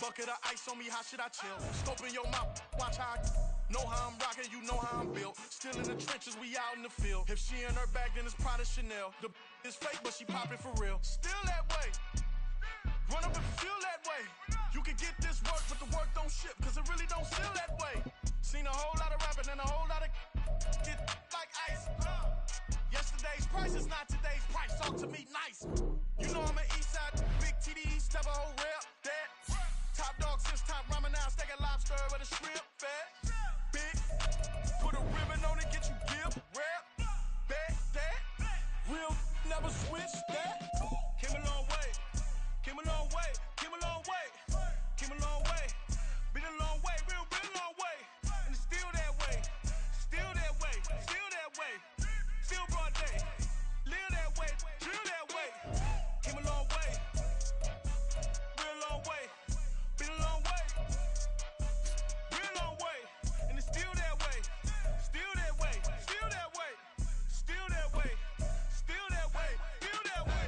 Bucket of ice on me, how should I chill? Scope in your mouth, watch how I know how I'm rocking, you know how I'm built. Still in the trenches, we out in the field. If she in her bag, then it's Prada Chanel. The is fake, but she poppin' for real. Still that way. Run up if you feel that way. You can get this work, but the work don't ship, cause it really don't feel that way. Seen a whole lot of rapping and a whole lot of get like ice. Yesterday's price is not today's price. Talk to me nice. You know I'm an east side, big TDE, step a whole rep, that. Top dog since top ramen now, steak and lobster with a shrimp, fat. Big, put a ribbon on it, get you gift, rap, back, that. Real, never switch, that. Came a long way, came a long way, came a long way, came a long way. Been a long way, real long way. And it's still that way, still that way, still that way. Still broad day, live that way, drill that way. Came a long way, real long way. Been a long way, real long way. And it's still that way, still that way, still that way, still that way, still that way, still that way.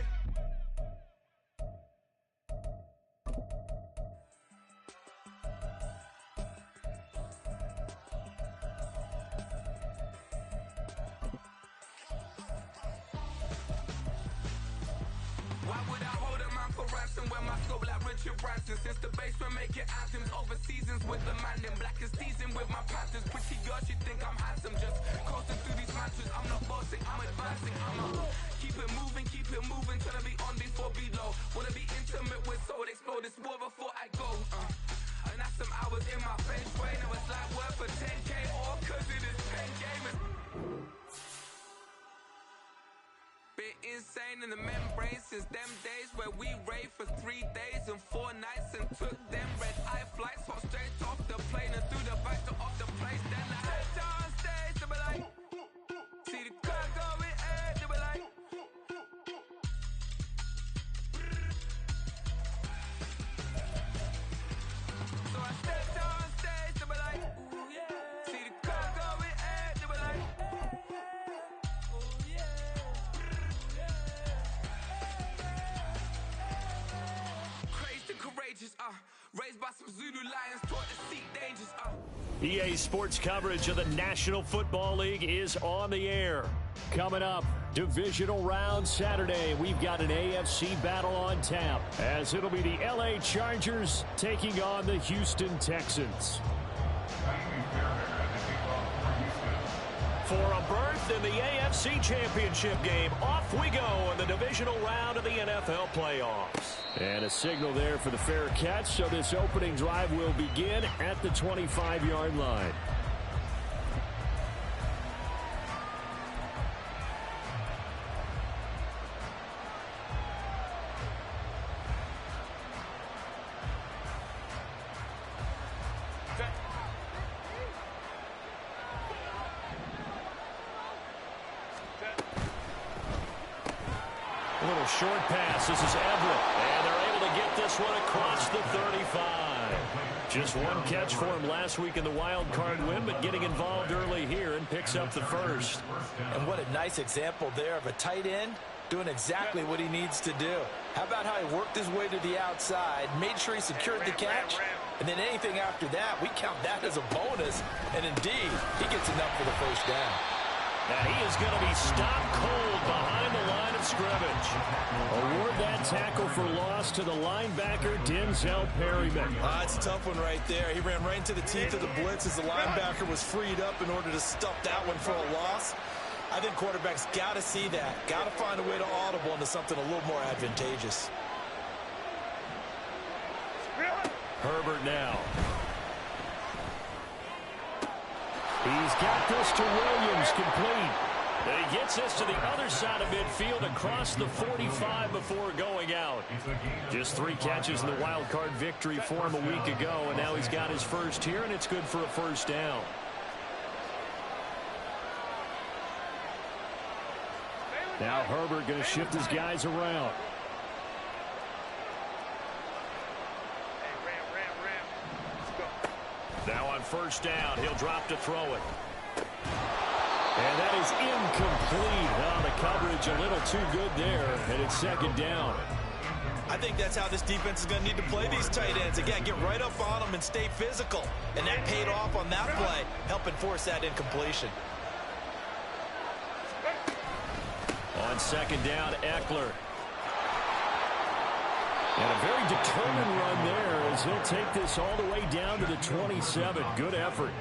Why would I hold a man for ransom when my scope like Richard Branson? Since the basement making anthems over seasons with the man in black is seasoned with my patterns. Pretty girls, you think I'm handsome, just coasting through these mantras. I'm not bossing, I'm advancing. Keep it moving, trying to be on before below. Wanna be intimate with soul, explore this war before I go. And that's some hours in my feng shui. Now it's like work for 10K, all cause it is pen gamers. Been insane in the membrane since them days where we raved for 3 days and 4 nights and took them red eye flights, hot straight off the plane and through the back to off the place. Then I head on stage, they be like, see the car going air, they be like. So I stepped on stage, they be like, ooh yeah. See the car going air, they be like. Raised by some Zulu lions, taught to seek dangers. EA Sports coverage of the National Football League is on the air. Coming up, divisional round Saturday. We've got an AFC battle on tap, as it'll be the LA Chargers taking on the Houston Texans. For a berth in the AFC Championship game, off we go in the divisional round of the NFL playoffs. And a signal there for the fair catch, so this opening drive will begin at the 25-yard line. A little short pass. This is Everett. And they're able to get this one across the 35. Just one catch for him last week in the wild card win, but getting involved early here and picks up the first. And what a nice example there of a tight end doing exactly what he needs to do. How about how he worked his way to the outside, made sure he secured the catch, and then anything after that, we count that as a bonus. And indeed, he gets enough for the first down. And he is going to be stopped cold behind the line of scrimmage. Award that tackle for loss to the linebacker, Denzel Perryman. It's a tough one right there. He ran right into the teeth of the blitz as the linebacker was freed up in order to stuff that one for a loss. I think quarterbacks got to see that. Got to find a way to audible into something a little more advantageous. Herbert now. He's got this to Williams, complete. And he gets this to the other side of midfield across the 45 before going out. Just 3 catches in the wild card victory for him a week ago, and now he's got his first here, and it's good for a first down. Now Herbert going to shift his guys around. Now on first down, he'll drop to throw it. And that is incomplete. Oh, the coverage a little too good there, and it's second down. I think that's how this defense is going to need to play these tight ends. Again, get right up on them and stay physical. And that paid off on that play, helping force that incompletion. On second down, Eckler. And a very determined run there as he'll take this all the way down to the 27. Good effort.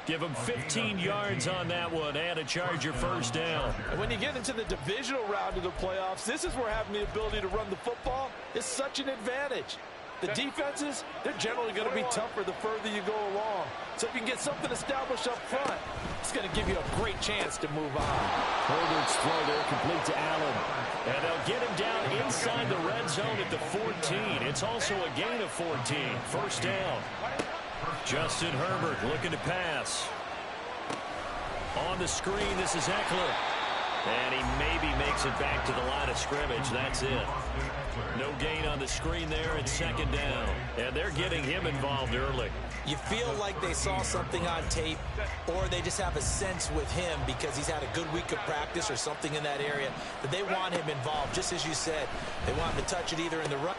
Give him 15 yards on that one and a Charger first down. And when you get into the divisional round of the playoffs, this is where having the ability to run the football is such an advantage. The defenses, they're generally going to be tougher the further you go along. So if you can get something established up front, it's going to give you a great chance to move on. Herbert's throw there complete to Allen. And they'll get him down inside the red zone at the 14. It's also a gain of 14. First down. Justin Herbert looking to pass. On the screen, this is Eckler. And he maybe makes it back to the line of scrimmage. That's it. No gain on the screen there at second down. And they're getting him involved early. You feel like they saw something on tape, or they just have a sense with him because he's had a good week of practice or something in that area that they want him involved. Just as you said, they want him to touch it either in the run.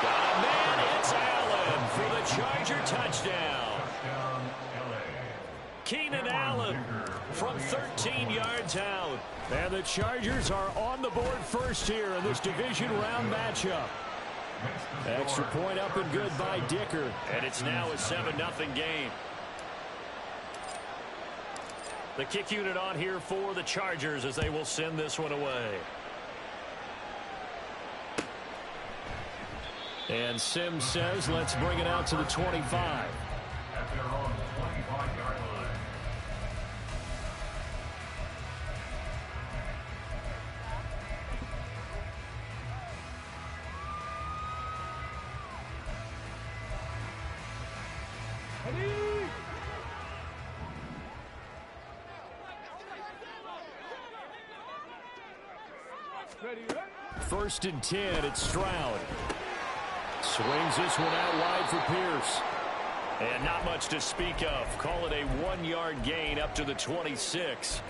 Got a man, it's Allen for the Charger touchdown. Keenan Allen from 13 yards out. And the Chargers are on the board first here in this division round matchup. Extra point up and good by Dicker. And it's now a 7-0 game. The kick unit on here for the Chargers as they will send this one away. And Sims says, let's bring it out to the 25. First and 10, it's Stroud. Swings this one out wide for Pierce. And not much to speak of. Call it a 1-yard gain up to the 26.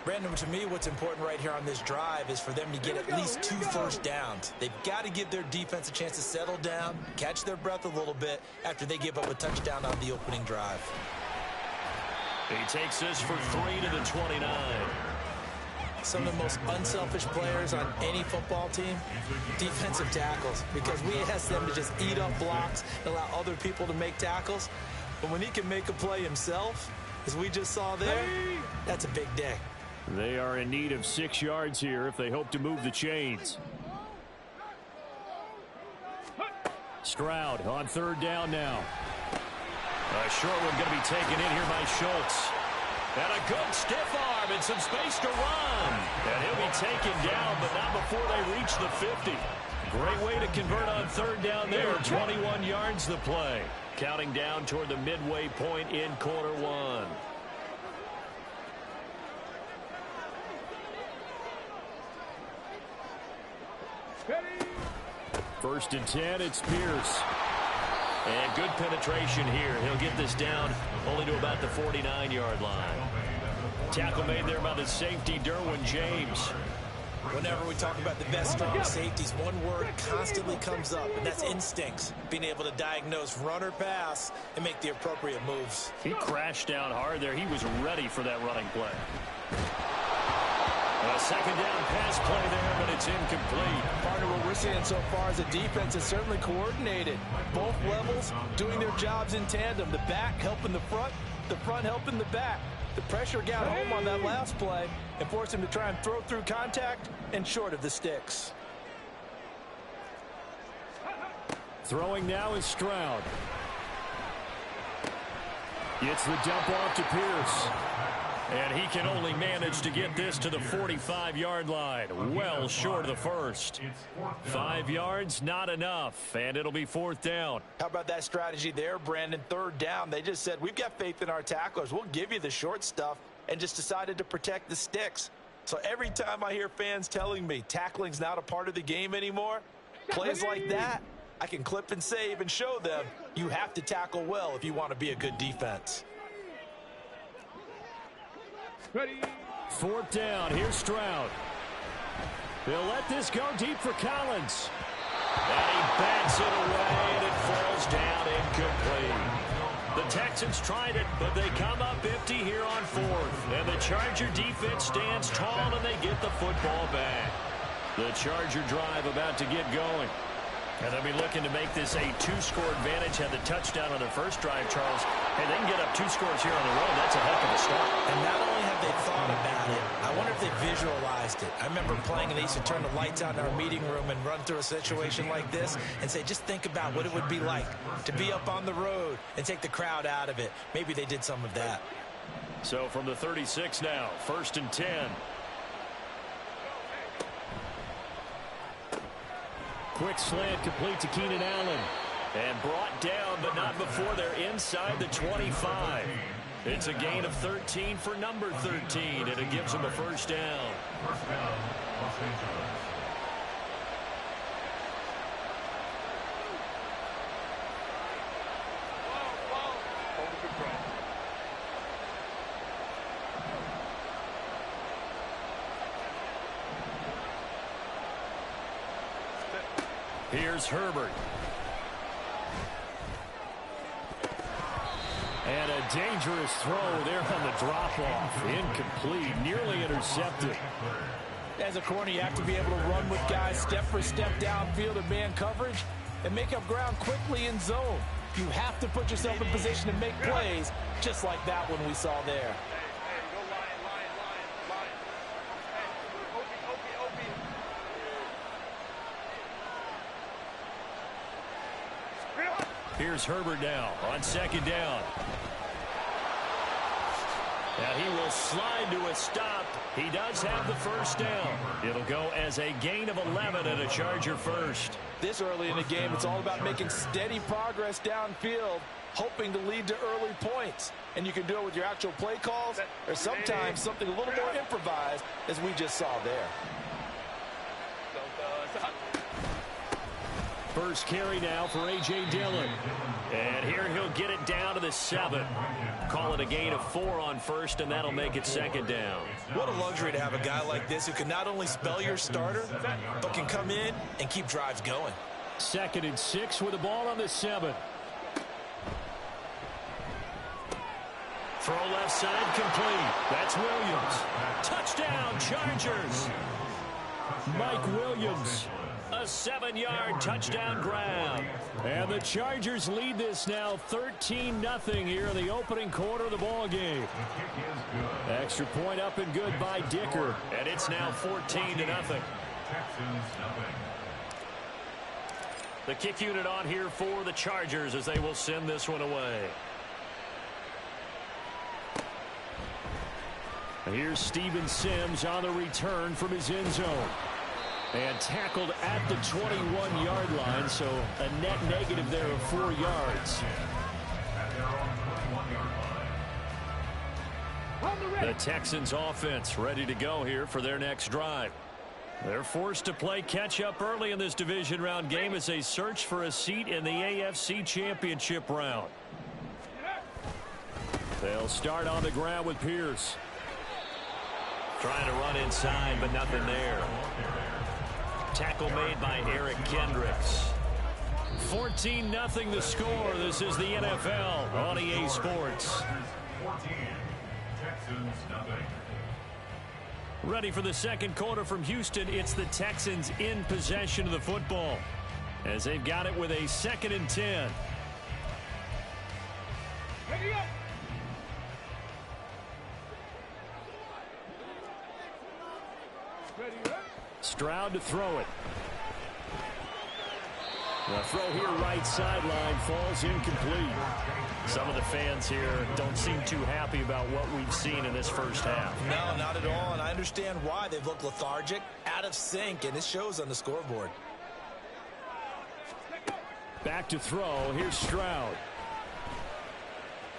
Brandon, to me, what's important right here on this drive is for them to get at least 2 first downs. They've got to give their defense a chance to settle down, catch their breath a little bit after they give up a touchdown on the opening drive. He takes this for 3 to the 29. Some of the most unselfish players on any football team, defensive tackles, because we ask them to just eat up blocks and allow other people to make tackles. But when he can make a play himself, as we just saw there, that's a big day. They are in need of 6 yards here if they hope to move the chains. Stroud on third down now. A short one going to be taken in here by Schultz. And a good stiff arm and some space to run. And he'll be taken down, but not before they reach the 50. Great way to convert on third down there. 21 yards the play. Counting down toward the midway point in quarter one. First and 10, it's Pierce. And good penetration here. He'll get this down only to about the 49-yard line. Tackle made there by the safety, Derwin James. Whenever we talk about the best strong safeties, one word constantly comes up, and that's instincts. Being able to diagnose run or pass and make the appropriate moves. He crashed down hard there. He was ready for that running play. A second down pass play there, but it's incomplete. Part of what we're seeing so far as a defense is certainly coordinated. Both levels doing their jobs in tandem. The back helping the front helping the back. The pressure got home on that last play and forced him to try and throw through contact and short of the sticks. Throwing now is Stroud. Gets the dump off to Pierce. And he can only manage to get this to the 45-yard line. Well short of the first. 5 yards, not enough. And it'll be fourth down. How about that strategy there, Brandon? Third down. They just said, we've got faith in our tacklers. We'll give you the short stuff, and just decided to protect the sticks. So every time I hear fans telling me tackling's not a part of the game anymore, plays like that, I can clip and save and show them you have to tackle well if you want to be a good defense. Ready. Fourth down. Here's Stroud. They'll let this go deep for Collins. And he bats it away, and it falls down incomplete. The Texans tried it, but they come up empty here on fourth. And the Charger defense stands tall, and they get the football back. The Charger drive about to get going. And they'll be looking to make this a two-score advantage. Had the touchdown on their first drive, Charles. Hey, they can get up 2 scores here on the road. That's a heck of a start. And not only have they thought about it, I wonder if they visualized it. I remember playing, and they used to turn the lights on in our meeting room and run through a situation like this and say, just think about what it would be like to be up on the road and take the crowd out of it. Maybe they did some of that. So from the 36 now, 1st and 10. Quick slant complete to Keenan Allen. And brought down, but not before they're inside the 25. It's a gain of 13 for number 13, and it gives them a first down. First down, Los Angeles. Here's Herbert. And a dangerous throw there on the drop-off. Incomplete, nearly intercepted. As a corner, you have to be able to run with guys step for step downfield in man coverage and make up ground quickly in zone. You have to put yourself in position to make plays, just like that one we saw there. Here's Herbert now on 2nd down. Now he will slide to a stop. He does have the first down. It'll go as a gain of 11 and a Charger first. This early in the game, it's all about making steady progress downfield, hoping to lead to early points. And you can do it with your actual play calls or sometimes something a little more improvised, as we just saw there. First carry now for A.J. Dillon. And here he'll get it down to the 7. Call it a gain of 4 on first, and that'll make it 2nd down. What a luxury to have a guy like this who can not only spell your starter, but can come in and keep drives going. 2nd and 6 with the ball on the 7. Throw left side complete. That's Williams. Touchdown, Chargers. Mike Williams. A 7-yard touchdown grab. And the Chargers lead this now 13-0 here in the opening quarter of the ball game. Extra point up and good by Dicker. And it's now 14-0. The kick unit on here for the Chargers as they will send this one away. Here's Steven Sims on the return from his end zone. And tackled at the 21-yard line, so a net negative there of 4 yards. The Texans offense ready to go here for their next drive. They're forced to play catch-up early in this division round game as they search for a seat in the AFC Championship round. They'll start on the ground with Pierce. Trying to run inside, but nothing there. Tackle made by Eric Kendricks. 14-0 the score. This is the NFL on EA Sports. Ready for the second quarter from Houston. It's the Texans in possession of the football as they've got it with a 2nd and 10. Stroud to throw it. The throw here right sideline falls incomplete. Some of the fans here don't seem too happy about what we've seen in this first half. No, not at all, and I understand why. They've looked lethargic, out of sync, and it shows on the scoreboard. Back to throw. Here's Stroud.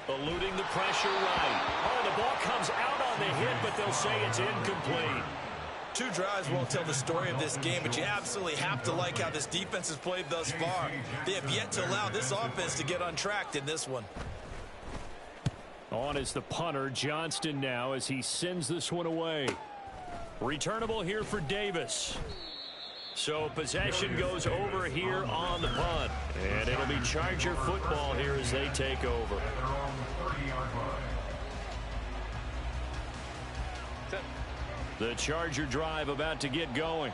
Eluding the pressure right. Oh, the ball comes out on the hit, but they'll say it's incomplete. 2 drives won't tell the story of this game, but you absolutely have to like how this defense has played thus far. They have yet to allow this offense to get untracked in this one. On is the punter, Johnston now, as he sends this one away. Returnable here for Davis. So possession goes over here on the punt. And it'll be Charger football here as they take over. The Charger drive about to get going.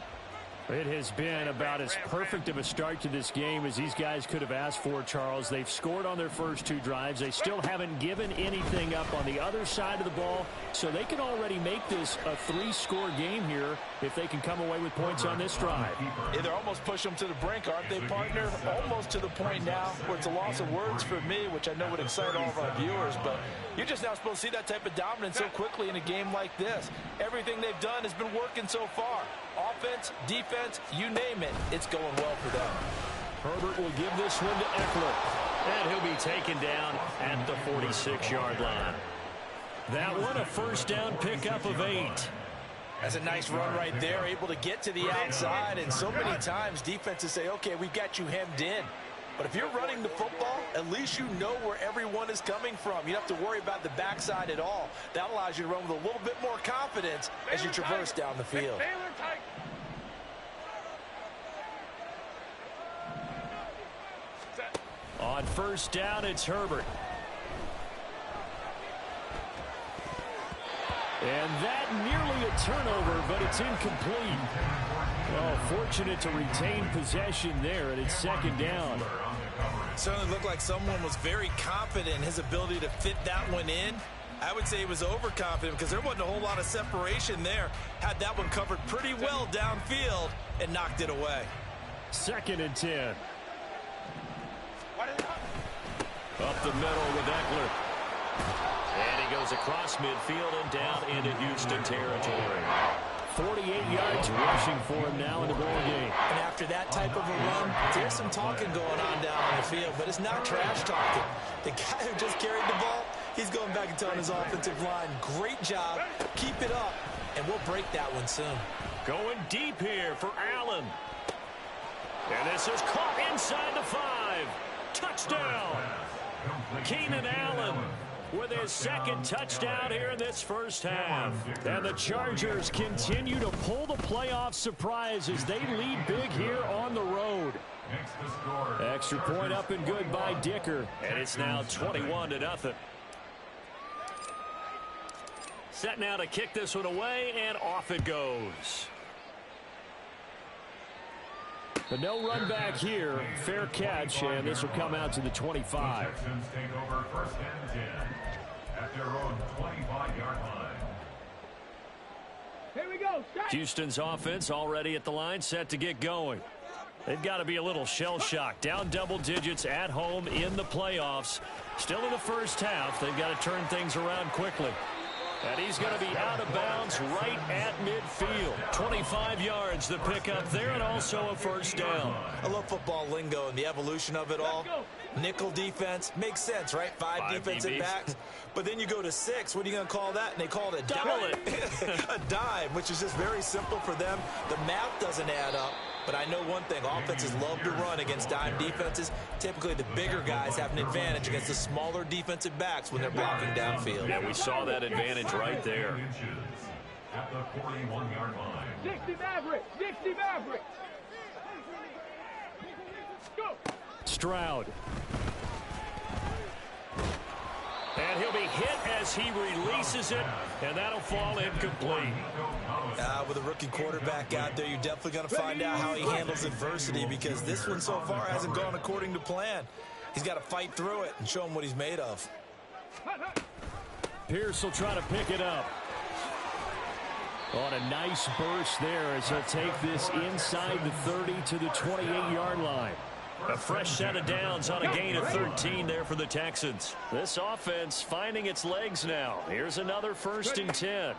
It has been about as perfect of a start to this game as these guys could have asked for, Charles. They've scored on their first two drives. They still haven't given anything up on the other side of the ball, so they can already make this a three-score game here if they can come away with points on this drive. Yeah, they're almost pushing them to the brink, aren't they, partner? Almost to the point now where it's a loss of words for me, which I know would excite all of our viewers, but you're just now supposed to see that type of dominance so quickly in a game like this. Everything they've done has been working so far. Offense, defense, you name it, it's going well for them. Herbert will give this one to Eckler. And he'll be taken down at the 46-yard line. That one a first down pickup of 8. That's a nice run right there, able to get to the outside. And so many times defenses say, okay, we've got you hemmed in. But if you're running the football, at least you know where everyone is coming from. You don't have to worry about the backside at all. That allows you to run with a little bit more confidence as you traverse down the field. On first down, it's Herbert. And that nearly a turnover, but it's incomplete. Oh, fortunate to retain possession there, and it's second down. Certainly looked like someone was very confident in his ability to fit that one in. I would say he was overconfident because there wasn't a whole lot of separation there. Had that one covered pretty well downfield and knocked it away. Second and 10. Up the middle with Eckler. And he goes across midfield and down into Houston territory. 48 yards rushing for him now in the ball game. And after that type of a run, there's some talking going on down on the field, but it's not trash talking. The guy who just carried the ball, he's going back and telling his offensive line, great job, keep it up, and we'll break that one soon. Going deep here for Allen. And this is caught inside the 5. Touchdown. Keenan Allen with his second touchdown here in this first half. And the Chargers continue to pull the playoff surprise as they lead big here on the road. Extra point up and good by Dicker. And it's now 21-0. Set now to kick this one away, and off it goes. But no run back here. Fair catch, and this will come out to the 25. Texans take over first and 10 at their own 25-yard line. Here we go. Houston's offense already at the line, set to get going. They've got to be a little shell-shocked. Down double digits at home in the playoffs. Still in the first half. They've got to turn things around quickly. And he's going to be out of bounds right at midfield. 25 yards the pickup there, and also a first down. I love football lingo and the evolution of it all. Nickel defense makes sense, right? Five defensive DBs. backs. But then you go to 6. What are you going to call that? And they call it a dime. A dime, which is just very simple for them. The math doesn't add up. But I know one thing, offenses love to run against dime defenses. Typically, the bigger guys have an advantage against the smaller defensive backs when they're blocking downfield. Yeah, we saw that advantage right there. At the 41-yard line. 60 Maverick. 60 Maverick. Go. Stroud. And he'll be hit as he releases it, and that'll fall incomplete. With a rookie quarterback out there, you're definitely going to find out how he handles adversity, because this one so far hasn't gone according to plan. He's got to fight through it and show him what he's made of. Pierce will try to pick it up. On a nice burst there as he'll take this inside the 30 to the 28-yard line. A fresh set of downs on a gain of 13 there for the Texans. This offense finding its legs now. Here's another first and 10.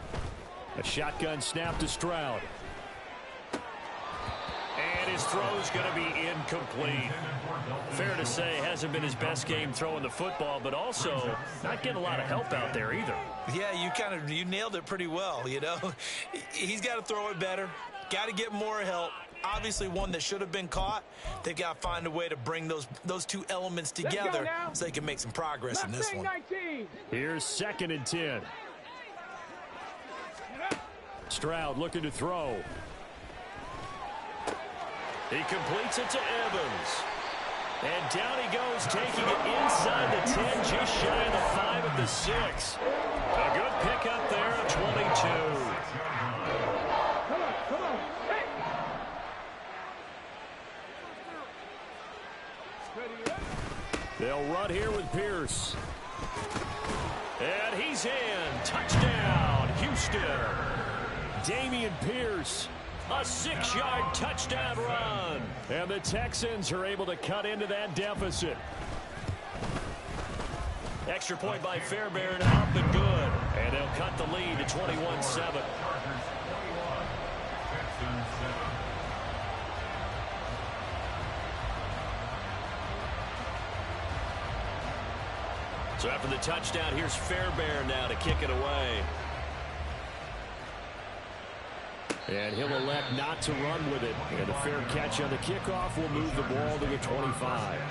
A shotgun snap to Stroud. And his throw's going to be incomplete. Fair to say, hasn't been his best game throwing the football, but also not getting a lot of help out there either. Yeah, you nailed it pretty well, you know. He's got to throw it better. Got to get more help. Obviously one that should have been caught. They've got to find a way to bring those two elements together so they can make some progress in this one. 19. Here's second and 10. Stroud looking to throw. He completes it to Evans. And down he goes, taking it inside the 10, just shy of the 5 at the 6. A good pickup there of 22. Come on. Hey. They'll run here with Pierce. And he's in. Touchdown, Houston. Dameon Pierce. A 6-yard touchdown run. And the Texans are able to cut into that deficit. Extra point by Fairbairn, up and good. And they'll cut the lead to 21-7. So after the touchdown, here's Fairbairn now to kick it away. And he'll elect not to run with it. And a fair catch on the kickoff will move the ball to the 25.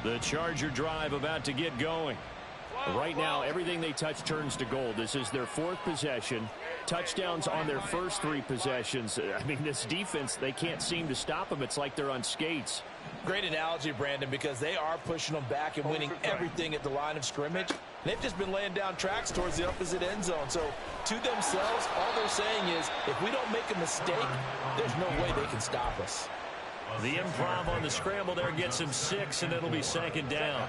The Charger drive about to get going. Right now, everything they touch turns to gold. This is their 4th possession. Touchdowns on their first 3 possessions. I mean, this defense, they can't seem to stop them. It's like they're on skates. Great analogy, Brandon, because they are pushing them back and winning everything at the line of scrimmage. They've just been laying down tracks towards the opposite end zone. So to themselves, all they're saying is, if we don't make a mistake, there's no way they can stop us. The improv on the scramble there gets him 6, and it'll be 2nd down.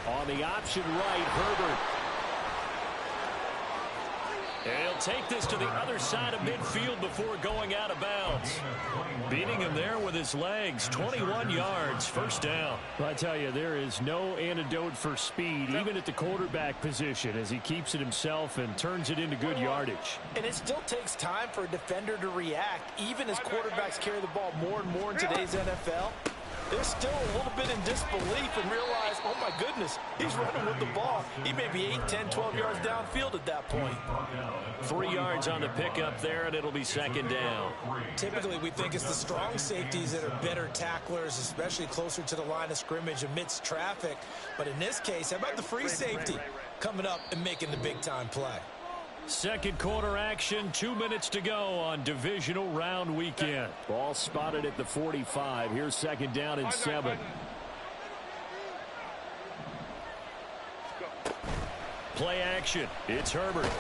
On the option right, Herbert. And he'll take this to the other side of midfield before going out of bounds. Beating him there with his legs. 21 yards, 1st down. Well, I tell you, there is no antidote for speed, even at the quarterback position, as he keeps it himself and turns it into good yardage. And it still takes time for a defender to react, even as quarterbacks carry the ball more and more in today's NFL. They're still a little bit in disbelief and realize, oh my goodness, he's running with the ball. He may be 8, 10, 12 yards downfield at that point. 3 yards on the pickup there, and it'll be 2nd down. Typically, we think it's the strong safeties that are better tacklers, especially closer to the line of scrimmage amidst traffic. But in this case, how about the free safety coming up and making the big-time play? Second quarter action, 2 minutes to go on divisional round weekend. Ball spotted at the 45. Here's 2nd down and 7. Play action. It's Herbert.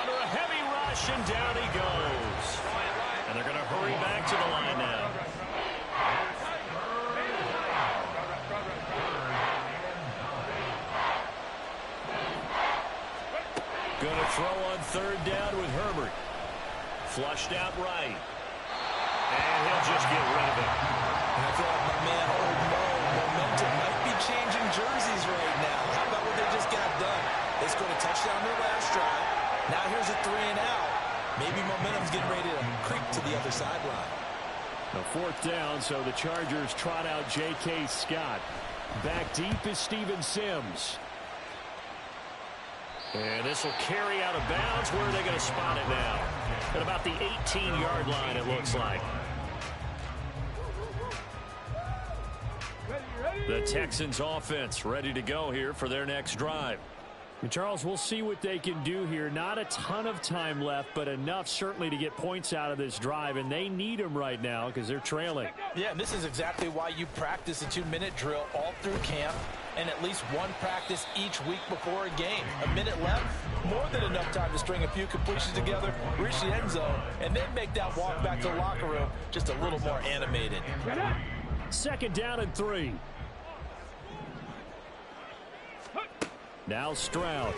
Under a heavy rush, and down he goes. And they're going to hurry back to the line now. Going to throw on 3rd down with Herbert. Flushed out right. And he'll just get rid of it. And I feel like my man, Old Mo, momentum might be changing jerseys right now. How about what they just got done? They scored a touchdown their last drive. Now here's a 3 and out. Maybe momentum's getting ready to creep to the other sideline. A 4th down, so the Chargers trot out J.K. Scott. Back deep is Steven Sims. And this will carry out of bounds. Where are they going to spot it now? At about the 18-yard line, it looks like. The Texans offense ready to go here for their next drive. And Charles, we'll see what they can do here. Not a ton of time left, but enough certainly to get points out of this drive, and they need them right now because they're trailing. Yeah, and this is exactly why you practice a 2-minute drill all through camp and at least one practice each week before a game. A minute left, more than enough time to string a few completions together, reach the end zone, and then make that walk back to the locker room just a little more animated. 2nd down and 3. Now Stroud.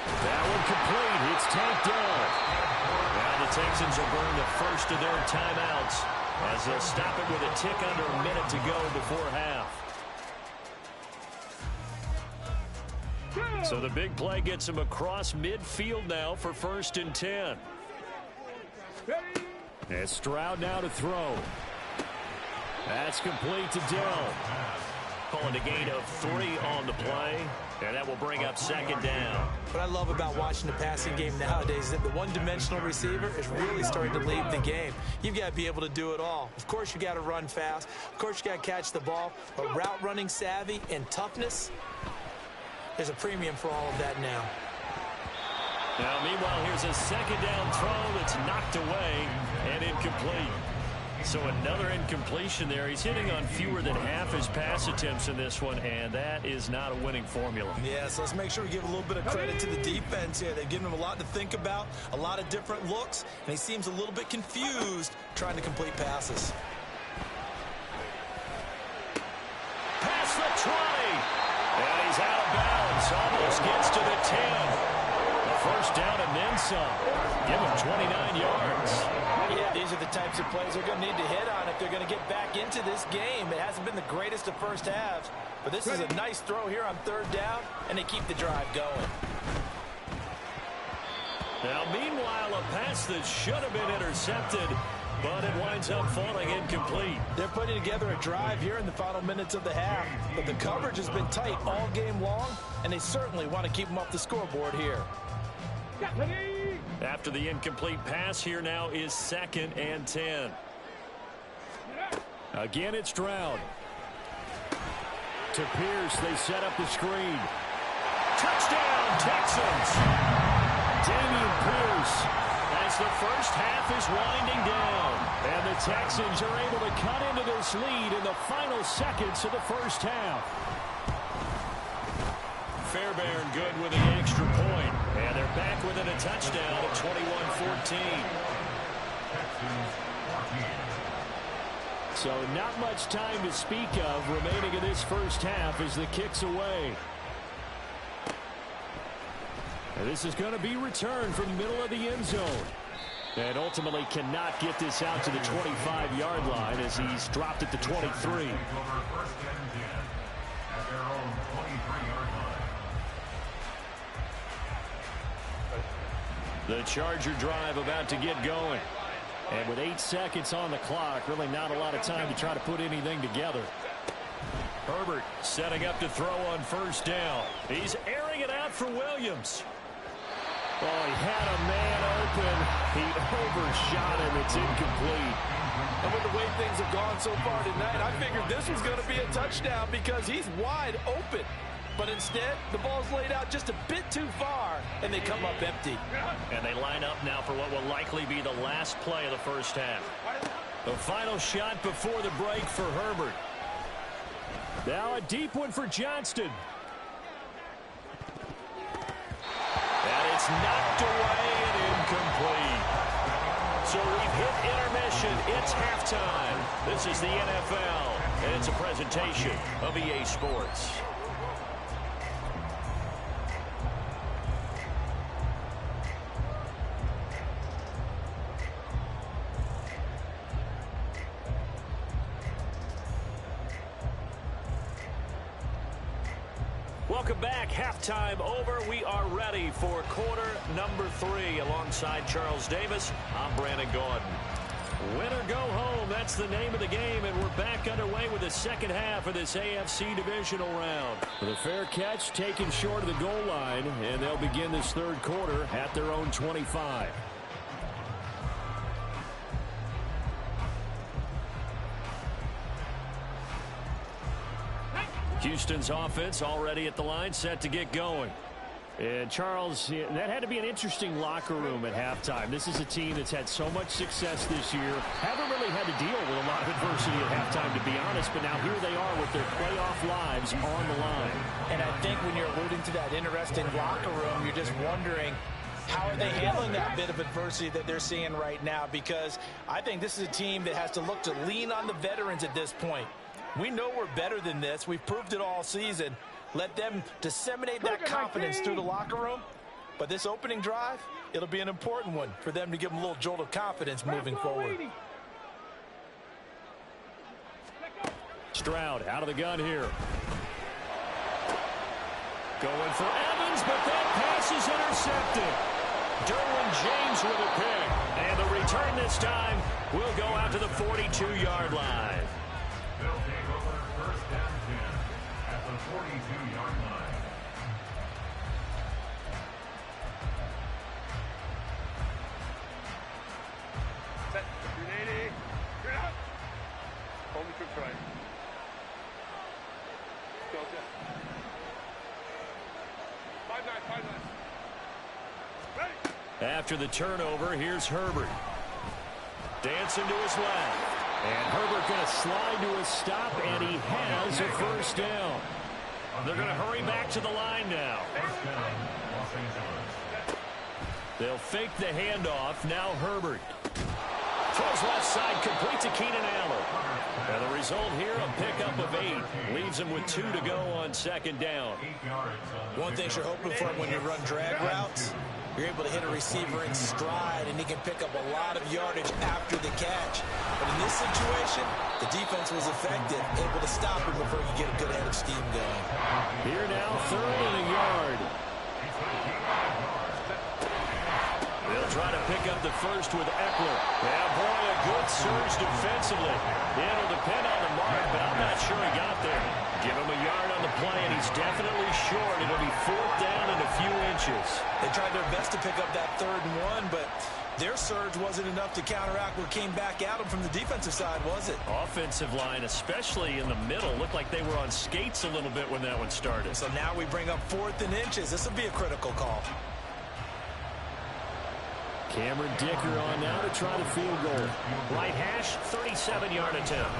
That one complete. It's tanked down. Now the Texans will burn the first of their timeouts as they'll stop it with a tick under a minute to go before half. So the big play gets him across midfield now for 1st and 10. And Stroud now to throw. That's complete to Dell. calling a gain of 3 on the play, and that will bring up second down. What I love about watching the passing game nowadays is that the one-dimensional receiver is really starting to lead the game. You've got to be able to do it all. Of course, you got to run fast. Of course, you got to catch the ball. But route running savvy and toughness, there's a premium for all of that now. Now, meanwhile, here's a second down throw that's knocked away and incomplete. So another incompletion there. He's hitting on fewer than half his pass attempts in this one, and that is not a winning formula. Yeah, so let's make sure we give a little bit of credit to the defense here. They've given him a lot to think about, a lot of different looks, and he seems a little bit confused trying to complete passes. Past the 20, and he's out of bounds. Almost gets to the 10. First down and then some. Give him 29 yards. Yeah, these are the types of plays they're going to need to hit on if they're going to get back into this game. It hasn't been the greatest of first halves, but this is a nice throw here on third down, and they keep the drive going. Now, meanwhile, a pass that should have been intercepted, but it winds up falling incomplete. They're putting together a drive here in the final minutes of the half, but the coverage has been tight all game long, and they certainly want to keep them off the scoreboard here. After the incomplete pass, here now is 2nd and 10. Again, it's Stroud. To Pierce, they set up the screen. Touchdown, Texans! Damian Pierce, as the first half is winding down. And the Texans are able to cut into this lead in the final seconds of the first half. Fairbairn good with the extra point. And they're back within a touchdown at 21-14. So not much time to speak of remaining in this first half as the kick's away. And this is going to be returned from the middle of the end zone. And ultimately cannot get this out to the 25-yard line as he's dropped at the 23. The Charger drive about to get going. And with 8 seconds on the clock, really not a lot of time to try to put anything together. Herbert setting up to throw on first down. He's airing it out for Williams. Oh, he had a man open. He overshot him. It's incomplete. And with the way things have gone so far tonight, I figured this was going to be a touchdown because he's wide open. But instead, the ball's laid out just a bit too far, and they come up empty. And they line up now for what will likely be the last play of the first half. The final shot before the break for Herbert. Now a deep one for Johnston. And it's knocked away and incomplete. So we've hit intermission. It's halftime. This is the NFL, and it's a presentation of EA Sports. Welcome back. Halftime over. We are ready for quarter number 3 alongside Charles Davis. I'm Brandon Gordon. Win or go home. That's the name of the game, and we're back underway with the second half of this AFC divisional round. With a fair catch taken short of the goal line, and they'll begin this third quarter at their own 25. Houston's offense already at the line, set to get going. And Charles, that had to be an interesting locker room at halftime. This is a team that's had so much success this year. Haven't really had to deal with a lot of adversity at halftime, to be honest, but now here they are with their playoff lives on the line. And I think when you're alluding to that interesting locker room, you're just wondering, how are they handling that bit of adversity that they're seeing right now? Because I think this is a team that has to look to lean on the veterans at this point. We know we're better than this. We've proved it all season. Let them disseminate that confidence through the locker room. But this opening drive, it'll be an important one for them to give them a little jolt of confidence moving forward. Stroud out of the gun here. Going for Evans, but that pass is intercepted. Derwin James with a pick. And the return this time will go out to the 42-yard line. the 42-yard line. Set. 380. Turn up. Hold me trips right. Go, set. 5-9, 5-9. Ready. After the turnover, here's Herbert. Dancing to his left. And Herbert going to slide to a stop, and he has a first down. They're going to hurry back to the line now. First down, Los Angeles. They'll fake the handoff. Now Herbert. Throws left side, complete to Keenan Allen. And the result here, a pickup of 8. Leaves him with 2 to go on second down. One thing you're hoping for when you run drag routes, you're able to hit a receiver in stride, and he can pick up a lot of yardage after the catch. But in this situation, the defense was effective, able to stop him before you get a good head of steam going. Here now, 3rd and a yard. They'll try to pick up the first with Eckler. Yeah, boy, a good surge defensively. It'll depend on the mark, but I'm not sure he got there. Give him a yard on the play, and he's definitely short. It'll be 4th down and a few inches. They tried their best to pick up that 3rd and 1, but their surge wasn't enough to counteract what came back at them from the defensive side, was it? Offensive line, especially in the middle, looked like they were on skates a little bit when that one started. So now we bring up 4th and inches. This will be a critical call. Cameron Dicker on now to try the field goal. Right hash, 37-yard attempt.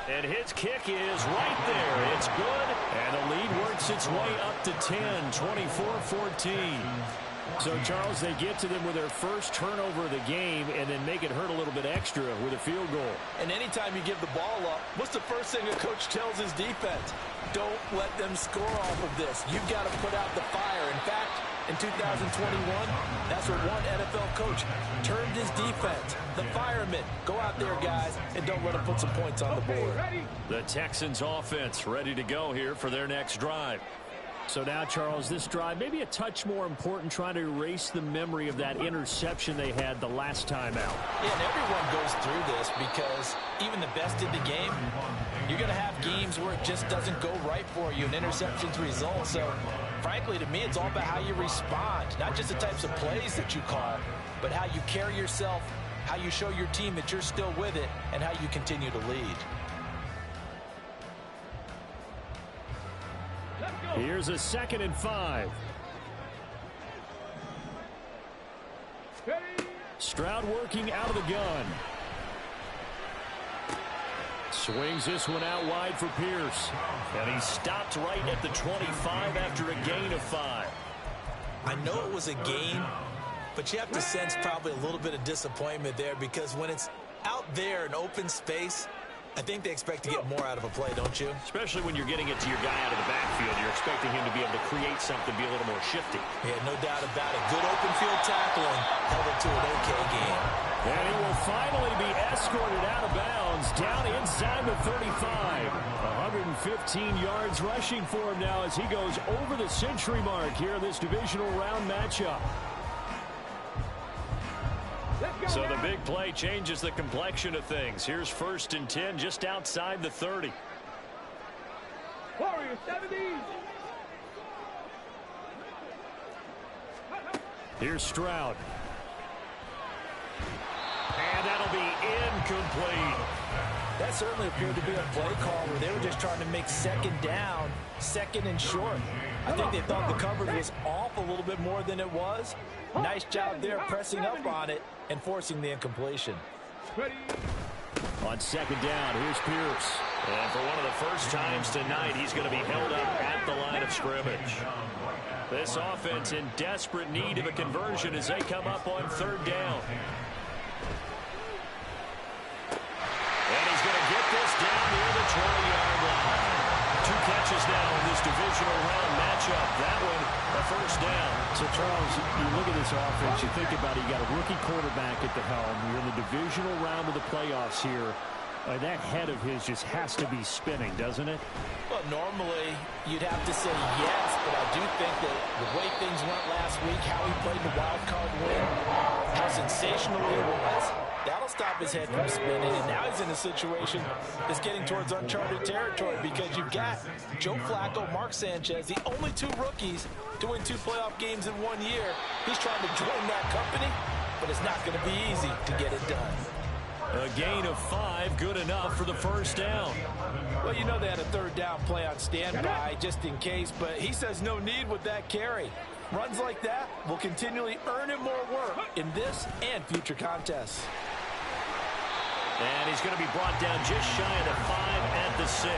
And his kick is right there. It's good. And the lead works its way up to 10, 24-14. So, Charles, they get to them with their first turnover of the game and then make it hurt a little bit extra with a field goal. And anytime you give the ball up, what's the first thing a coach tells his defense? Don't let them score off of this. You've got to put out the fire. In fact, in 2021, that's what one NFL coach termed his defense. The firemen. Go out there, guys, and don't let them put some points on the board. The Texans offense ready to go here for their next drive. So now, Charles, this drive maybe a touch more important, trying to erase the memory of that interception they had the last time out. Yeah, and everyone goes through this because even the best in the game, you're going to have games where it just doesn't go right for you, and interceptions result. So, frankly, to me, it's all about how you respond, not just the types of plays that you call, but how you carry yourself, how you show your team that you're still with it, and how you continue to lead. Here's a 2nd and 5. Stroud working out of the gun. Swings this one out wide for Pierce. And he stopped right at the 25 after a gain of 5. I know it was a gain, but you have to sense probably a little bit of disappointment there because when it's out there in open space, I think they expect to get more out of a play, don't you? Especially when you're getting it to your guy out of the backfield. You're expecting him to be able to create something, be a little more shifty. Yeah, no doubt about it. Good open field tackling held it to an okay game. And he will finally be escorted out of bounds down inside the 35. 115 yards rushing for him now as he goes over the century mark here in this divisional round matchup. So the big play changes the complexion of things. Here's 1st and 10 just outside the 30. Warriors 70. Here's Stroud. And that'll be incomplete. That certainly appeared to be a play call where they were just trying to make 2nd down, 2nd and short. I think they thought the coverage was off a little bit more than it was. Nice job there pressing up on it and forcing the incompletion. On 2nd down, here's Pierce. And for one of the first times tonight, he's going to be held up at the line of scrimmage. This offense in desperate need of a conversion as they come up on 3rd down. And he's going to get this down near the 20-yard line. 2 catches now in this divisional round matchup. That one, a first down. So, Charles, you look at this offense, you think about it, you got a rookie quarterback at the helm. You're in the divisional round of the playoffs here. That head of his just has to be spinning, doesn't it? Well, normally you'd have to say yes, but I do think that the way things went last week, how he played the wild card win, how sensational it was, That'll stop his head from spinning, and now he's in a situation that's getting towards uncharted territory because you've got Joe Flacco, Mark Sanchez, the only two rookies to win 2 playoff games in 1 year. He's trying to join that company, but it's not going to be easy to get it done. A gain of 5, good enough for the first down. Well, you know they had a 3rd down play on standby just in case, but he says no need with that carry. Runs like that will continually earn him more work in this and future contests. And he's going to be brought down just shy of the 5 at the 6.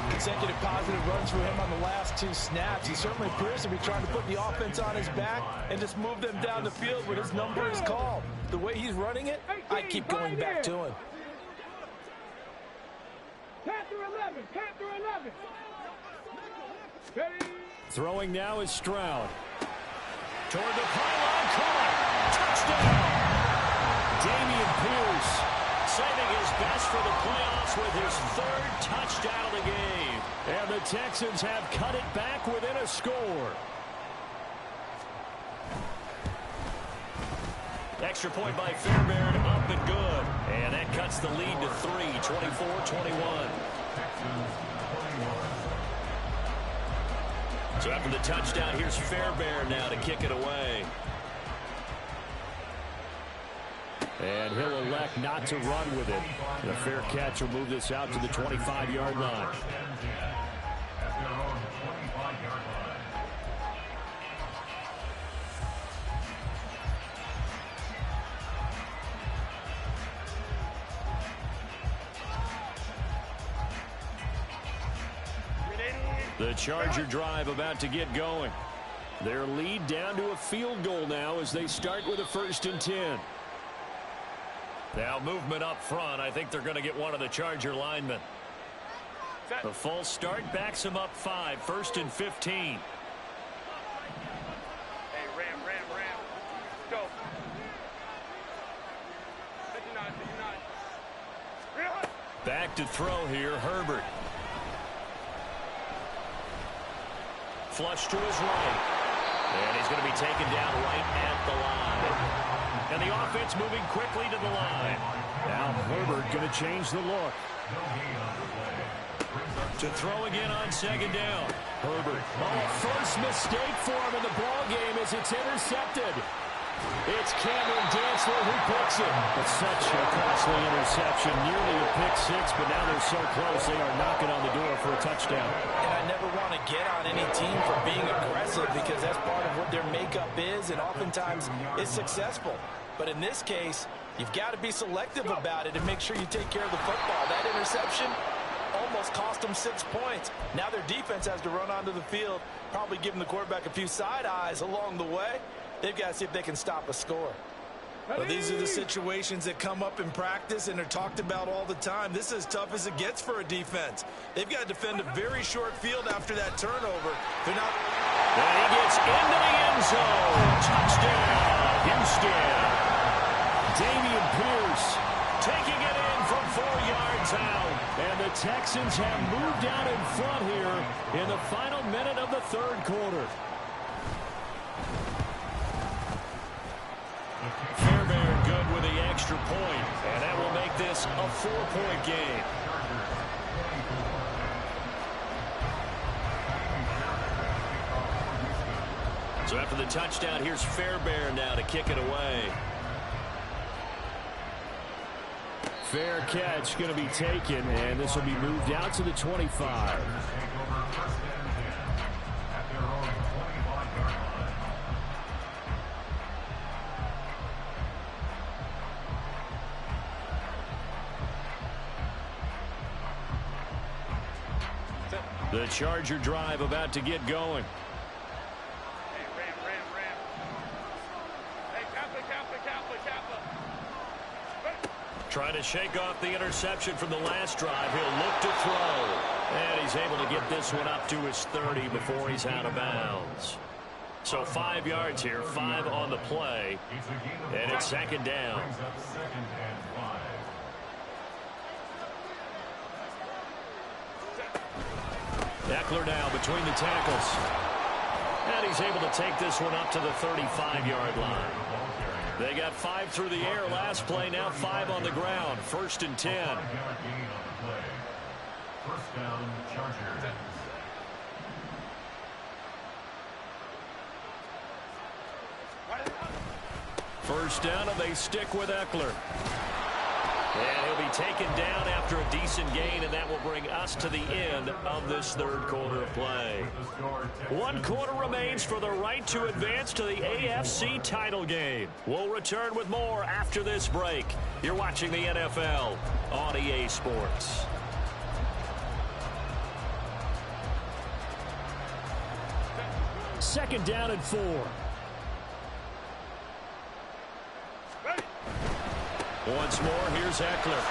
Consecutive positive runs for him on the last 2 snaps. He certainly appears to be trying to put the offense on his back and just move them down the field when his number is called. The way he's running it, I keep going back to him. Panther 11, Panther 11. Throwing now is Stroud. Toward the pylon, caught. Touchdown! Dameon Pierce saving his best for the playoffs with his 3rd touchdown of the game. And the Texans have cut it back within a score. Extra point by Fairbairn, up and good. And that cuts the lead to 3, 24-21. So after the touchdown, here's Fairbairn now to kick it away. And he'll elect not to run with it. The fair catch will move this out to the 25-yard line. The Charger drive about to get going. Their lead down to a field goal now as they start with a 1st and 10. Now movement up front. I think they're going to get one of the Charger linemen. The false start backs him up 5. 1st and 15. Hey, Ram. Go. 59. Back to throw here, Herbert. Flush to his right. And he's going to be taken down right at the line. And the offense moving quickly to the line. Now Herbert going to change the look. To throw again on 2nd down. Herbert. Oh, first mistake for him in the ball game as it's intercepted. It's Cameron Dantzler who picks it. It's such a costly interception. Nearly a pick 6, but now they're so close they are knocking on the door for a touchdown. And I never want to get on any team for being aggressive because that's part of what their makeup is and oftentimes is successful. But in this case, you've got to be selective about it and make sure you take care of the football. That interception almost cost them 6 points. Now their defense has to run onto the field, probably giving the quarterback a few side eyes along the way. They've got to see if they can stop a score. Well, these are the situations that come up in practice and are talked about all the time. This is as tough as it gets for a defense. They've got to defend a very short field after that turnover. They're not. And he gets into the end zone. Touchdown, Houston. Dameon Pierce taking it in from 4 yards out. And the Texans have moved out in front here in the final minute of the 3rd quarter. Fairbairn good with the extra point, and that will make this a 4-point game. So after the touchdown, here's Fairbairn now to kick it away. Fair catch going to be taken, and this will be moved out to the 25. The Charger drive about to get going. Hey, Ram. Hey, Kappa. Trying to shake off the interception from the last drive. He'll look to throw. And he's able to get this one up to his 30 before he's out of bounds. So 5 yards here, 5 on the play. And it's 2nd down. Eckler now between the tackles. And he's able to take this one up to the 35-yard line. They got 5 through the air last play, now 5 on the ground. 1st and 10. First down, Chargers. First down, and they stick with Eckler. And he'll be taken down after a decent gain, and that will bring us to the end of this third quarter of play. 1 quarter remains for the right to advance to the AFC title game. We'll return with more after this break. You're watching the NFL on EA Sports. Second down and 4. Once more, here's Eckler.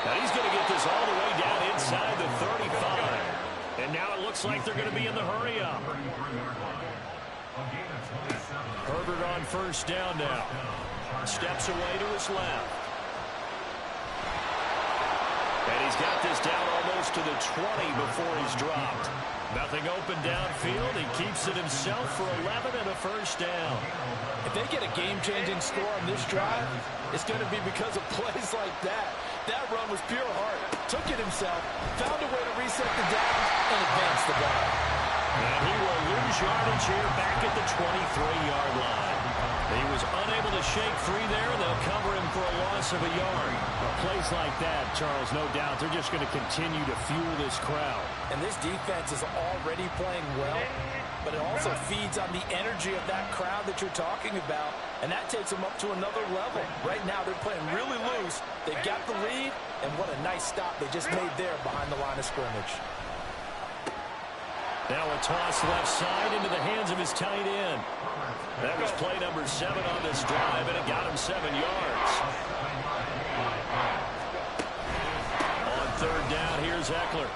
Now he's going to get this all the way down inside the 35. And now it looks like they're going to be in the hurry up. Herbert on first down now. Steps away to his left. And he's got this down almost to the 20 before he's dropped. Nothing open downfield. He keeps it himself for 11 and a first down. If they get a game-changing score on this drive, it's going to be because of plays like that. That run was pure heart. Took it himself, found a way to reset the downs, and advance the ball. And he will lose yardage here back at the 23-yard line. He was unable to shake free there. They'll cover him for a loss of a yard. Plays like that, Charles, no doubt, they're just going to continue to fuel this crowd. And this defense is already playing well, but it also feeds on the energy of that crowd that you're talking about, and that takes them up to another level. Right now, they're playing really loose. They've got the lead, and what a nice stop they just made there behind the line of scrimmage. Now a toss left side into the hands of his tight end. That was play number 7 on this drive, and it got him 7 yards. On third down, here's Eckler.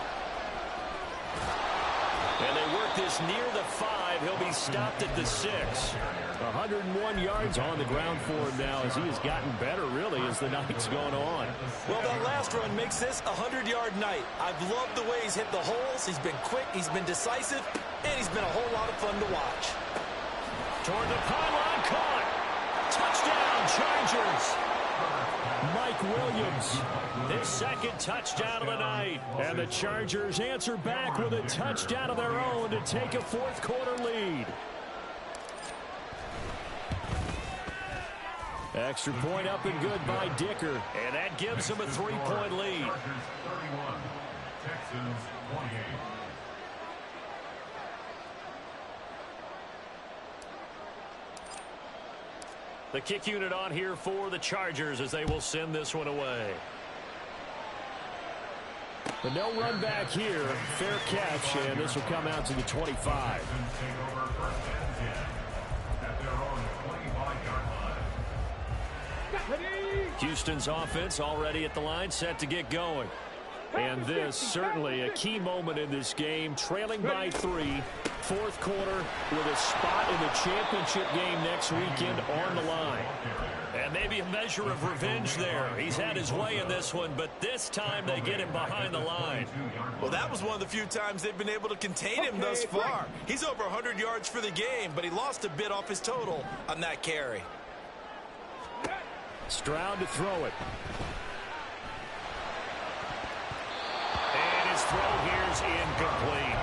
And they work this near the 5. He'll be stopped at the 6. 101 yards on the ground for him now as he has gotten better, really, as the night's going on. Well, that last run makes this a 100-yard night. I've loved the way he's hit the holes. He's been quick, he's been decisive, and he's been a whole lot of fun to watch. Toward the pylon, caught. Touchdown, Chargers. Mike Williams. His second touchdown of the night. And the Chargers answer back with a touchdown of their own to take a fourth quarter lead. Extra point up and good by Dicker. And that gives him a 3-point lead. 31, Texans 28. The kick unit on here for the Chargers as they will send this one away. But no run back here. Fair catch, and this will come out to the 25. Houston's offense already at the line, set to get going. And this, certainly a key moment in this game, trailing by 3, fourth quarter with a spot in the championship game next weekend on the line. And maybe a measure of revenge there. He's had his way in this one, but this time they get him behind the line. Well, that was one of the few times they've been able to contain him thus far. He's over 100 yards for the game, but he lost a bit off his total on that carry. Stroud to throw it. And his throw here's incomplete.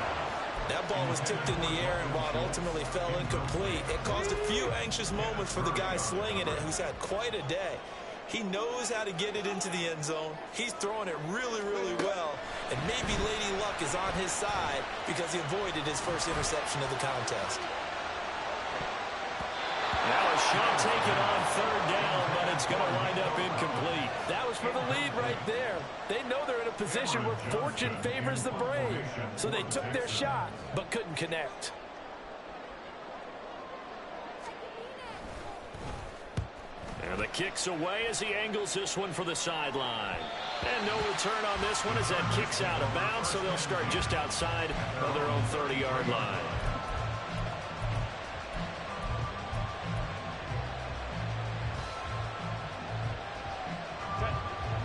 That ball was tipped in the air, and while it ultimately fell incomplete, it caused a few anxious moments for the guy slinging it, who's had quite a day. He knows how to get it into the end zone. He's throwing it really, really well, and maybe Lady Luck is on his side because he avoided his first interception of the contest. Now a shot taken on third down, but it's going to wind up incomplete. That was for the lead right there. They know they're in a position where fortune favors the brave. So they took their shot, but couldn't connect. And the kick's away as he angles this one for the sideline. And no return on this one as that kick's out of bounds, so they'll start just outside of their own 30-yard line.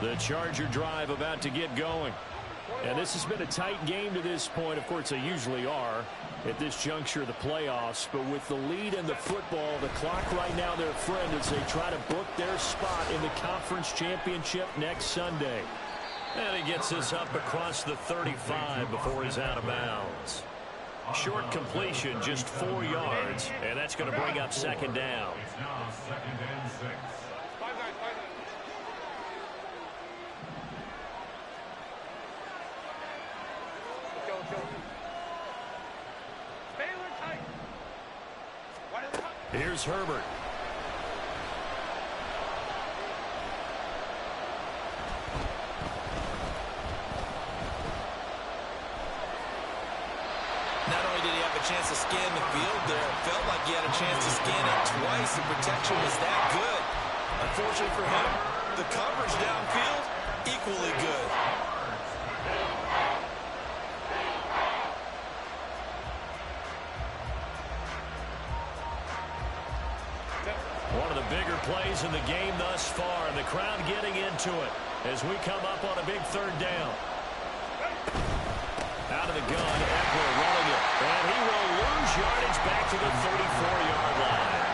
The Charger drive about to get going. And this has been a tight game to this point. Of course, they usually are at this juncture of the playoffs. But with the lead in the football, the clock right now their friend as they try to book their spot in the conference championship next Sunday. And he gets this up across the 35 before he's out of bounds. Short completion, just 4 yards, and that's going to bring up second down. It's now 2nd and 6. Here's Herbert. Not only did he have a chance to scan the field there, it felt like he had a chance to scan it twice. The protection was that good. Unfortunately for him, the coverage downfield, equally good. One of the bigger plays in the game thus far. The crowd getting into it as we come up on a big 3rd down. Out of the gun, Eckler running it. And he will lose yardage back to the 34-yard line.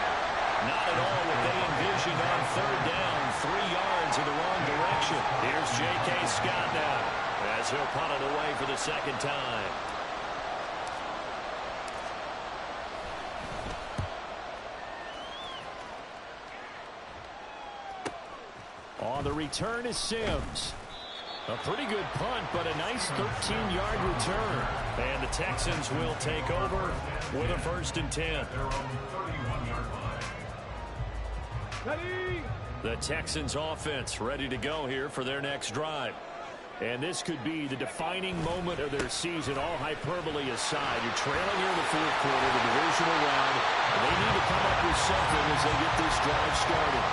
Not at all what they envisioned on 3rd down. 3 yards in the wrong direction. Here's J.K. Scott now as he'll punt it away for the 2nd time. On the return is Sims. A pretty good punt, but a nice 13-yard return. And the Texans will take over with a 1st and 10. The Texans offense ready to go here for their next drive. And this could be the defining moment of their season, all hyperbole aside. You're trailing here in the 4th quarter, the divisional round. And they need to come up with something as they get this drive started.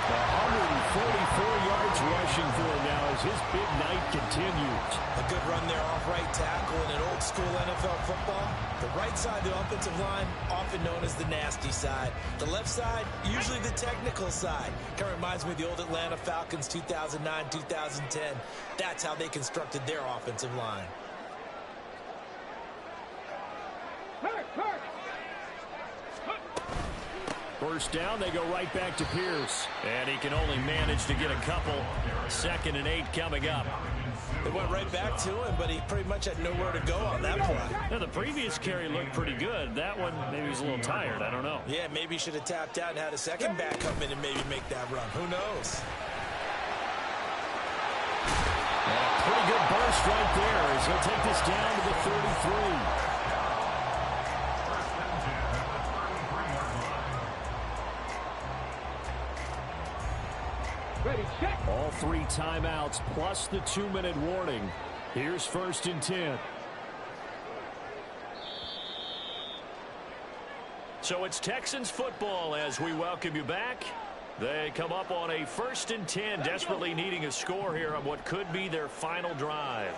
144 yards rushing for him now as his big night continues. A good run there off right tackle in an old school NFL football. The right side of the offensive line, often known as the nasty side. The left side, usually the technical side. Kind of reminds me of the old Atlanta Falcons 2009-2010. That's how they constructed their offensive line. First down, they go right back to Pierce. And he can only manage to get a couple. 2nd and 8 coming up. They went right back to him, but he pretty much had nowhere to go on that play. Now, the previous carry looked pretty good. That one, maybe he was a little tired. I don't know. Yeah, maybe he should have tapped out and had a second back come in and maybe make that run. Who knows? And a pretty good burst right there as he'll take this down to the 33. All 3 timeouts plus the 2-minute warning. Here's 1st and 10. So it's Texans football as we welcome you back. They come up on a 1st and 10, desperately needing a score here on what could be their final drive.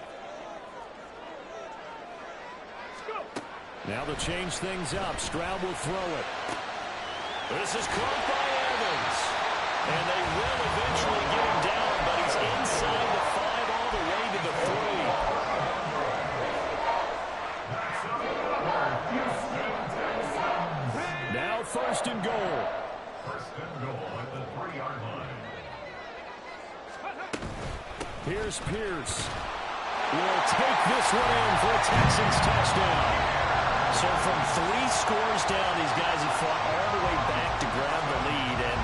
Now they'll change things up. Stroud will throw it. This is caught by Evans. And they will eventually get him down, but he's inside the 5 all the way to the 3. Now 1st and goal. 1st and goal at the 3-yard line. Here's Pierce. Will take this one in for a Texans touchdown. So from 3 scores down, these guys have fought all the way back to grab the lead, and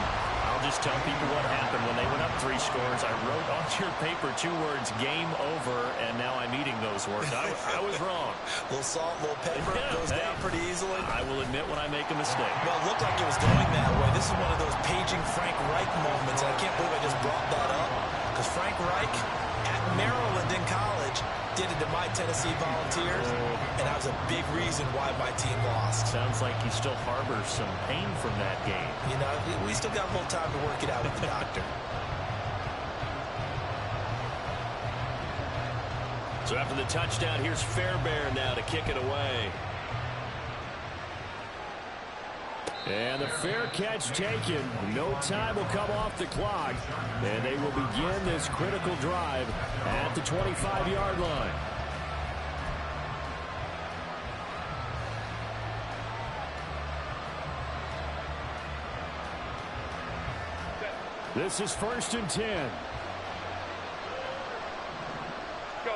I'll just tell people what happened when they went up 3 scores. I wrote onto your paper 2 words, game over, and now I'm eating those words. I was wrong. A little salt, a little pepper, goes down pretty easily. I will admit when I make a mistake. Well, it looked like it was going that way. This is one of those paging Frank Reich moments, and I can't believe I just brought that up, because Frank Reich at Maryland in college did it to my Tennessee Volunteers, and that was a big reason why my team lost. Sounds like you still harbor some pain from that game. You know, we still got a little time to work it out with the doctor. So after the touchdown, here's Fairbairn now to kick it away. And the fair catch taken. No time will come off the clock. And they will begin this critical drive at the 25-yard line. This is 1st and 10. Go.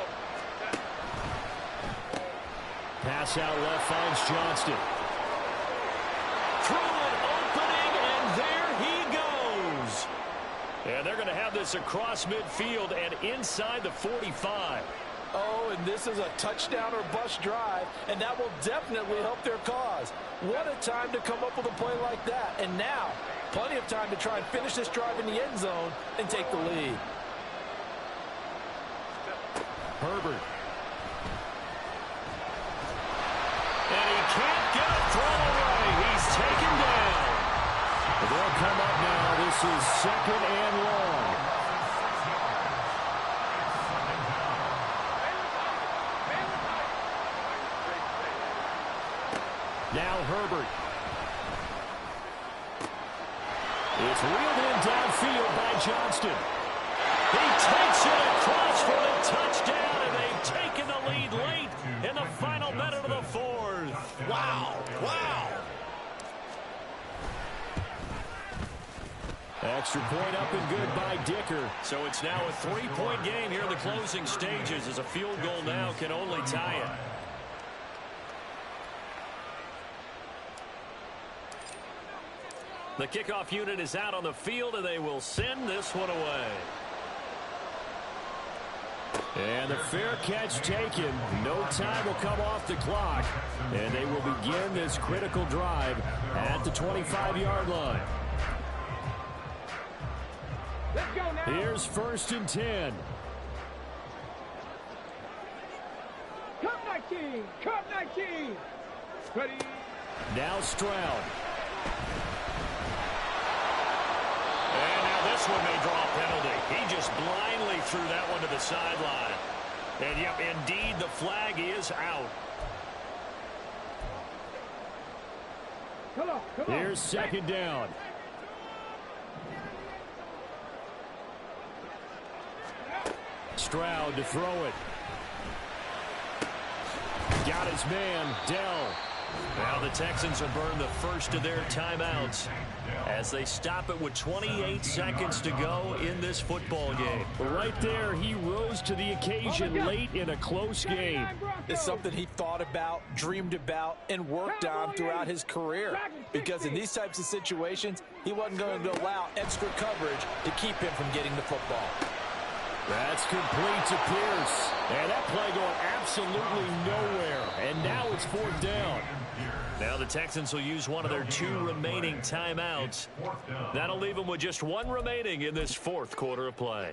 Pass out left finds Johnston. Through an opening, and there he goes. And they're going to have this across midfield and inside the 45. Oh, and this is a touchdown or bust drive, and that will definitely help their cause. What a time to come up with a play like that. And now, plenty of time to try and finish this drive in the end zone and take the lead. Herbert. And he can't get a throw away. He's taken down. They'll come up now. This is 2nd and long. Now Herbert. It's reeled in downfield by Johnston. He takes it across for the touchdown, and they've taken the lead late in the final minute of the 4th. Wow, wow. Extra point up and good by Dicker. So it's now a 3-point game here in the closing stages, as a field goal now can only tie it. The kickoff unit is out on the field, and they will send this one away. And the fair catch taken. No time will come off the clock. And they will begin this critical drive at the 25-yard line. Let's go now. Here's 1st and 10. Cup 19. Cup 19. Ready. Now Stroud. And now this one may draw a penalty. He just blindly threw that one to the sideline. And yep, indeed, the flag is out. Come on. Here's 2nd down. Stroud to throw it. Got his man, Dell. Now the Texans have burned the first of their timeouts as they stop it with 28 seconds to go in this football game. Right there, he rose to the occasion late in a close game. It's something he thought about, dreamed about, and worked on throughout his career. Because in these types of situations, he wasn't going to allow extra coverage to keep him from getting the football. That's complete to Pierce. And that play going absolutely nowhere. And now it's 4th down. Now the Texans will use one of their 2 remaining timeouts. That'll leave them with just 1 remaining in this 4th quarter of play.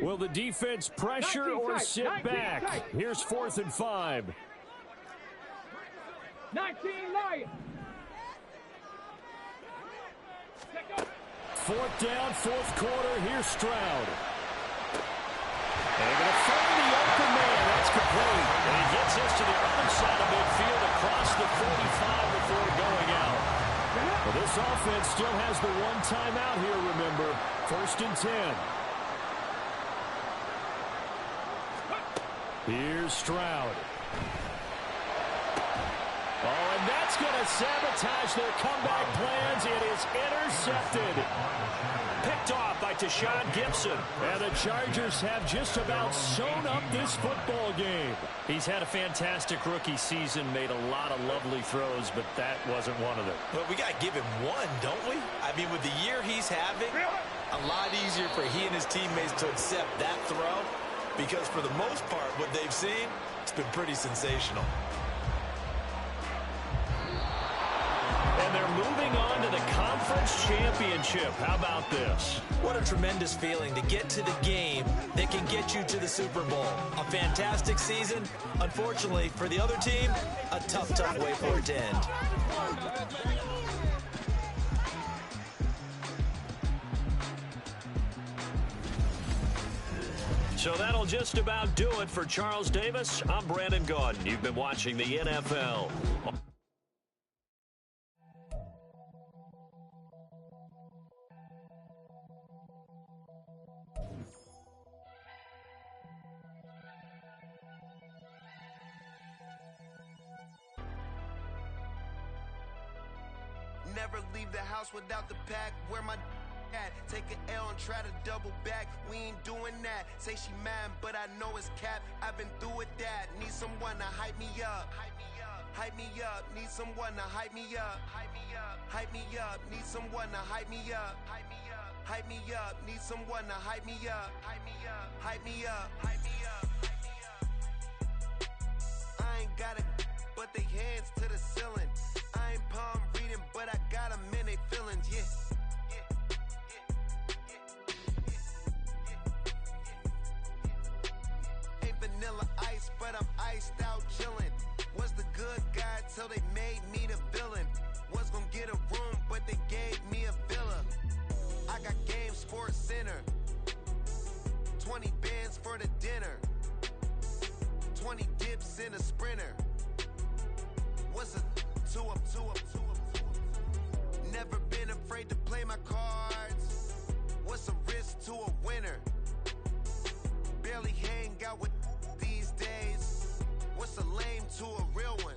Will the defense pressure or sit back? Here's 4th and 5. 19 Lions. 4th down, 4th quarter. Here's Stroud. They're going to find the open man. That's complete. And he gets us to the other side of midfield across the 45 before going out. Well, this offense still has the 1 timeout here, remember. 1st and 10. Here's Stroud. Oh, and that's going to sabotage their comeback plans. It is intercepted. Picked off by Tashawn Gibson. And the Chargers have just about sewn up this football game. He's had a fantastic rookie season, made a lot of lovely throws, but that wasn't one of them. Well, we got to give him one, don't we? I mean, with the year he's having, a lot easier for he and his teammates to accept that throw. Because for the most part, what they've seen, it's been pretty sensational. And they're moving on to the conference championship. How about this? What a tremendous feeling to get to the game that can get you to the Super Bowl. A fantastic season. Unfortunately, for the other team, a tough way for it to end. So that'll just about do it for Charles Davis. I'm Brandon Gaudin. You've been watching the NFL. Never leave the house without the pack. Where my at? Take an L and try to double back. We ain't doing that. Say she mad, but I know it's cap. I've been through with that. Need someone to hype me up. Hype me up. Need someone to hype me up. Hype me up. Need someone to hype me up. Hype me up. Need someone to hype me up. Hype me up. Hype me up. Hype me up. I ain't got it, but they hands to the ceiling. I ain't palm reading, but I got them in they feelings, yeah. Ain't vanilla ice, but I'm iced out chillin'. Was the good guy till they made me the villain. Was gonna get a room, but they gave me a villa. I got game, Sports Center. 20 bands for the dinner. 20 dips in a Sprinter. What's a two up? Never been afraid to play my cards. What's a risk to a winner? Barely hang out with these days. What's a lame to a real one?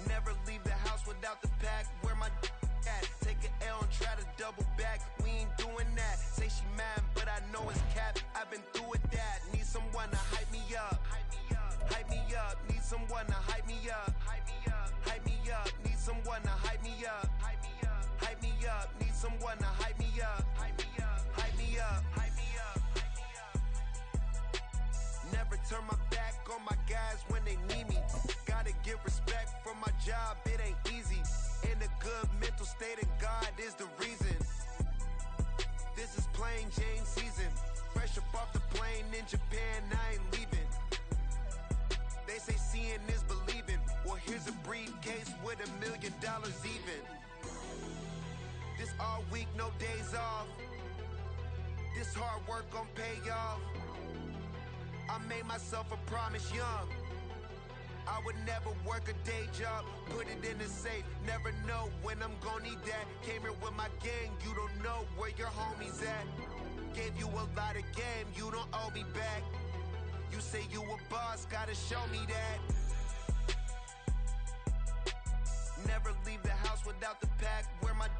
Never leave the house without the pack. Where my at? Take an L and try to double back. We ain't doing that. Say she mad, but I know it's cap. I've been through with that. Need someone to hype me up. Hype me up. Need someone to hype me up. Hype me up. Need someone to hype me up. Hype me up. Need someone to hype me up. Hype me up. Never turn my back on my guys when they need me. Gotta give respect for my job, it ain't easy. In a good mental state of God is the reason. This is plain Jane season. Fresh up off the plane in Japan, I ain't leaving. They say seeing is believing. Well, here's a briefcase with $1 million even. This all week, no days off. This hard work gon' pay off. I made myself a promise young. I would never work a day job, put it in the safe. Never know when I'm gon' need that. Came here with my gang, you don't know where your homies at. Gave you a lot of game, you don't owe me back. You say you a boss, gotta show me that. Never leave the house without the pack. Where my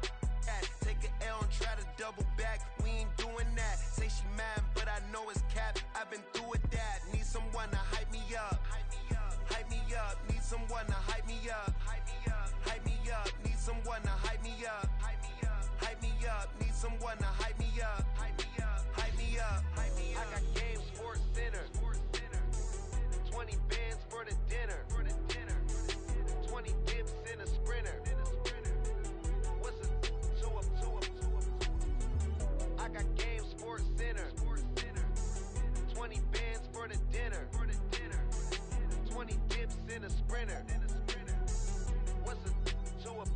at? Take an L and try to double back. We ain't doing that. Say she mad, but I know it's cap. I've been through with that. Need someone to hype me up. Hype me up. Need someone to hype me up. Hype me up. Need someone to hype me up. Hype me up. Need someone to hype me up. Hype me up. I got game, Sports Center. 20 bands for the dinner. 20 dips in a Sprinter. What's a two up? I got game, Sports Center. 20 bands for the dinner. 20 dips in a Sprinter. What's a two up?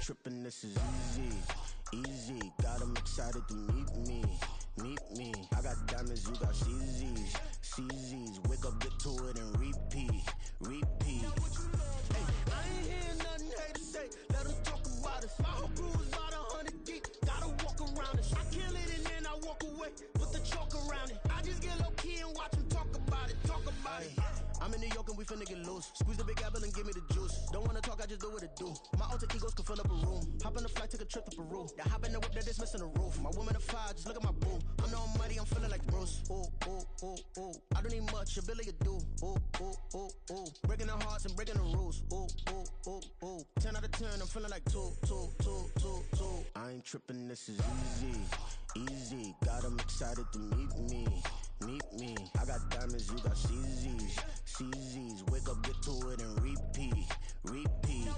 Trippin', this is easy. Got 'em excited to meet me. I got diamonds, you got CZs. Wake up, get to it, and repeat. Hey, I ain't hear nothing hate to say. Let us talk about it. My whole crew is about 100 deep. Gotta walk around it. I kill it and then I walk away. Put the chalk around it. I just get low key and watch them talk about it. I'm in New York and we finna get loose. Squeeze the big apple and give me the juice. Don't wanna talk, I just do what it do. My alter egos can fill up a room. Hop on a flight, take a trip to Peru. The hop in the whip that is missing the roof. My woman a fire, just look at my boo. I'm no muddy, I'm feeling like Bruce. Ooh. I don't need much, ability to do. Ooh. Breaking the hearts and breaking the rules. Ooh. 10 out of 10, I'm feeling like two. I ain't ain't tripping, this is easy, easy. Got them excited to meet me, meet me. I got diamonds, you got CZs, CZs. Wake up, get to it, and repeat, repeat.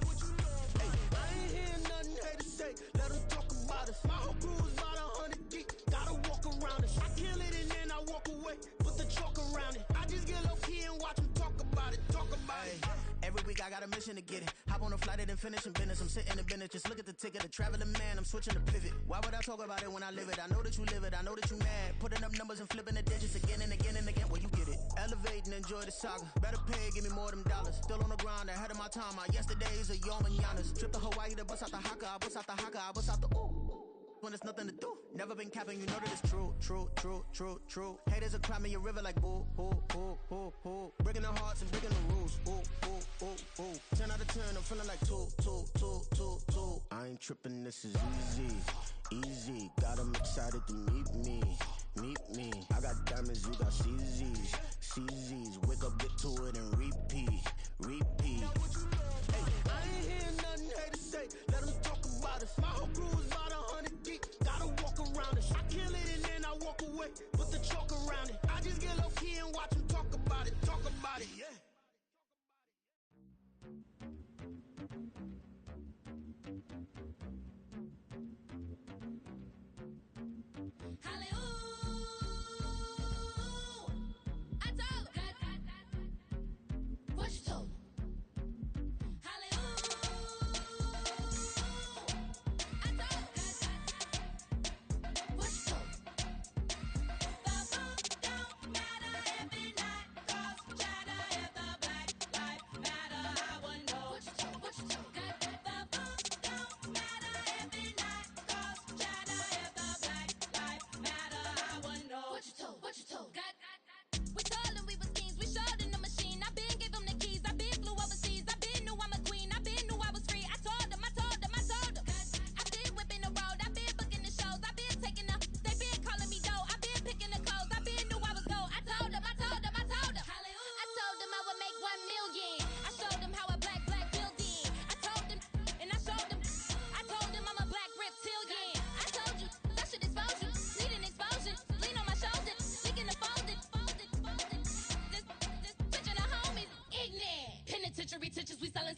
Hey, I ain't hearing nothing haters say. Let them talk about us. My whole crew is about 100 deep. Gotta walk around us. I kill it and then I walk away. Put the chalk around it. I just get low key and watch them talk about it. Talk about it. Every week I got a mission to get it. Hop on a flight and then finish in business. I'm sitting in business. Just look at the ticket. A traveling man. I'm switching to pivot. Why would I talk about it when I live it? I know that you live it. I know that you mad. Putting up numbers and flipping the digits again and again and again. Well, you get it. Elevate and enjoy the saga. Better pay, give me more than dollars. Still on the grind, ahead of my time. My yesterdays are your mananas. Trip to Hawaii to bust out the haka. I bust out the haka. I bust out the ooh. When there's nothing to do. Never been capping, you know that it's true, true, true, true, true. Haters are climbing your river like boo, boo, boo, boo, boo. Breaking the hearts and breaking the rules. Ooh, ooh, ooh, ooh. 10 out of 10, I'm feeling like 2, 2, 2, 2, 2. I ain't tripping, this is easy, easy. Got them excited to meet me, meet me. I got diamonds, you got CZs, CZs. Wake up, get to it, and repeat, repeat. Hey, I ain't hearing nothing haters say. Let them talk about us. My whole crew is about 100 deep. Gotta walk around us. I kill it and then I walk away. Put the chalk around it. I just get low key and watch them talk about it. Talk about it, yeah.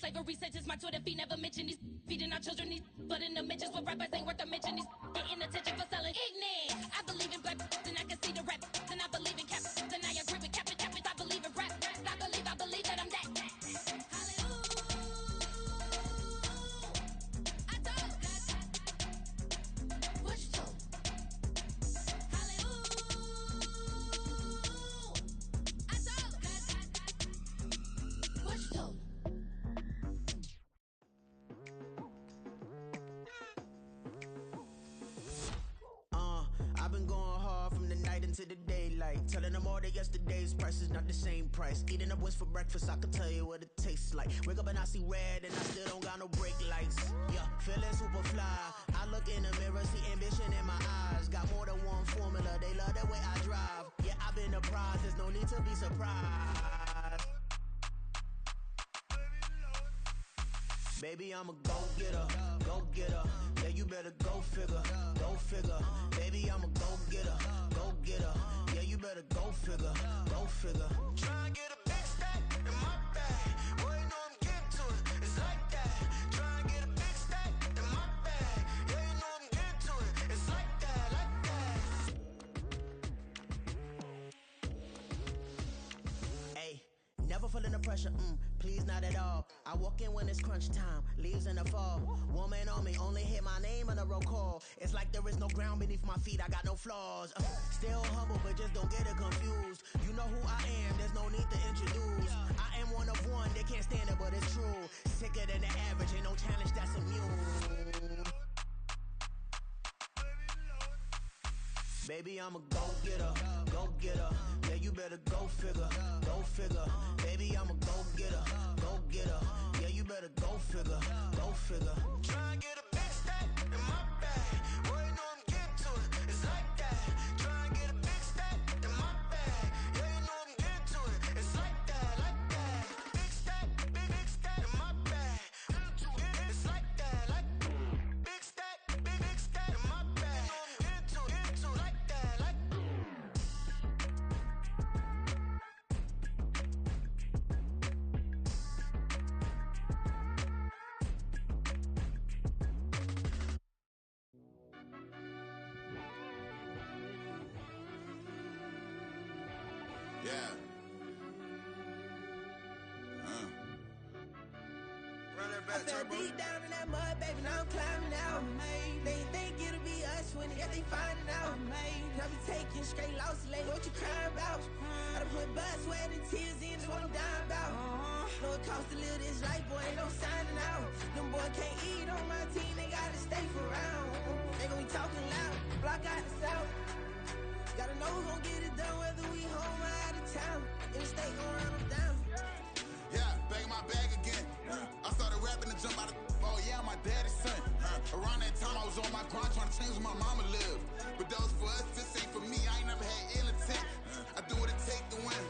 Slavery sentence, my Twitter feed never mentioned these feeding our children these, but in the mentions what rappers ain't worth a mention these getting attention for selling ignorant. I believe in black and I can see the rap and I believe in cap and I agree with cap and I believe in rap. I believe that I'm that. I've been going hard from the night into the daylight. Telling them all that yesterday's price is not the same price. Eating up what's for breakfast, I can tell you what it tastes like. Wake up and I see red and I still don't got no brake lights. Yeah, feeling super fly. I look in the mirror, see ambition in my eyes. Got more than one formula, they love the way I drive. Yeah, I've been a prize, there's no need to be surprised. Baby, I'm a go-getter, go-getter. Yeah, you better go figure, go figure. Baby, I'm a go-getter, go-getter. Yeah, you better go figure, go figure. Try and get a big stack in my bag. Boy, you know I'm getting to it, it's like that. Try and get a big stack in my bag. Yeah, you know I'm getting to it, it's like that, like that. Hey, never feeling the pressure, please not at all. I walk in when it's crunch time, leaves in the fall. Woman on me, only hit my name on a roll call. It's like there is no ground beneath my feet, I got no flaws. Still humble, but just don't get it confused. You know who I am, there's no need to introduce. I am one of one, they can't stand it, but it's true. Sicker than the average, ain't no challenge that's immune. Baby, I'm a go-getter, go-getter. Yeah, you better go figure, go figure. Baby, I'm a go-getter, go-getter. Yeah, you better go figure, go figure. Try and get a big stack in my bag. Boy, you know I'm getting to it, it's like that. Try and get a big stack in my bag. Yeah, you know I'm getting to it, it's like that, like that. Big stack, big stack in my bag. It's like that, like big stack, big stack. Yeah. I fell deep down in that mud, baby, now I'm climbing out. They think it'll be us when they finding out. I be taking straight losses, lady, what you crying about? I done put blood, sweat, and tears in, that's what I'm dying about. Know it costs to live this life, boy, ain't no signing out. Them boys can't eat on my team, they gotta stay for round. They gon' be talking loud, block out the south. Gotta know who's gon' get it done, whether we home or out of town. In the state, gon' run them down. Yeah, back in my bag again. I started rapping and jump out of oh yeah, my daddy's son. Around that time I was on my grind trying to change where my mama lived. But that was for us, this ain't for me. I ain't never had ill intent. I do what it take to win.